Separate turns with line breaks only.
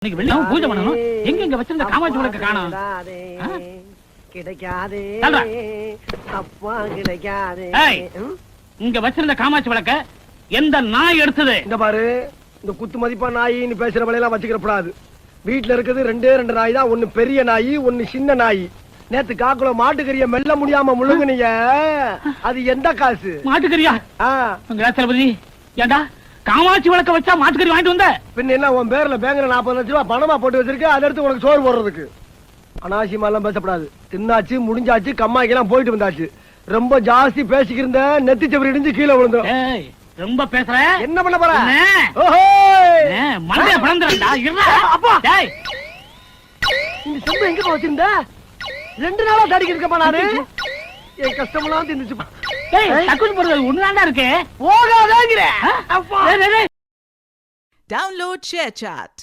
இன்னைக்கு வெள்ளம் பூஜை பண்ணணும். எங்க இங்க வச்சிருந்த காமாட்சி விளக்க காணோம்.
கிடைக்காதே
தல்றா.
அப்பா கிடைக்காதே.
ஏய், இங்க வச்சிருந்த காமாட்சி விளக்க எந்த நாய் எடுத்தது?
இந்த பாரு, இந்த குத்து மதிப்பா நாயின்னு பேசுற வேலையெல்லாம் வச்சுக்கிறப்படாது. வீட்டுல இருக்குது ரெண்டே ரெண்டு நாய் தான். ஒண்ணு பெரிய நாய், ஒண்ணு சின்ன நாய். நேத்து காக்குல மாட்டுக்கறிய மெல்ல முடியாம முழுங்குனீங்க. அது எந்த காசு?
மாட்டுக்கறியா? தளபதி, ஏண்டா காமாட்சி விளக்க வச்சா மாட்டுக்கறி வாங்கிட்டு வந்த?
பின்ன என்ன, உன் பேர்ல பேங்க்ல 40 லட்சம் ரூபாய் பணமா போட்டு வச்சிருக்க, அதை எடுத்து உனக்கு சோறு போடுறதுக்கு. அனாவசியமா எல்லாம் பேசப்படாது. தின்னாச்சு, முடிஞ்சாச்சு, கம்மாக்கெல்லாம் போயிட்டு வந்தாச்சு. ரொம்ப ஜாஸ்தி பேசிக்கிருந்த நெத்தி செவரி இடிஞ்சு கீழே விழுந்துரும்.
ஏய், ரொம்ப பேசுற.
என்ன பண்ண போற?
மண்டைய பிளந்துறா.
அப்பா,
டேய்,
இந்த செம்பு எங்க வச்சிருந்த? 2 நாளா தாடிக்கு இருக்கப்பா நானு. என் கஷ்டமெல்லாம் தின்னுச்சுப்பா.
டேய், டக்குனு போறது ஒண்ணுதான்டா இருக்கு.
போகாதேங்கற. அப்பா.
டேய், டேய், டேய்.
Download ShareChat.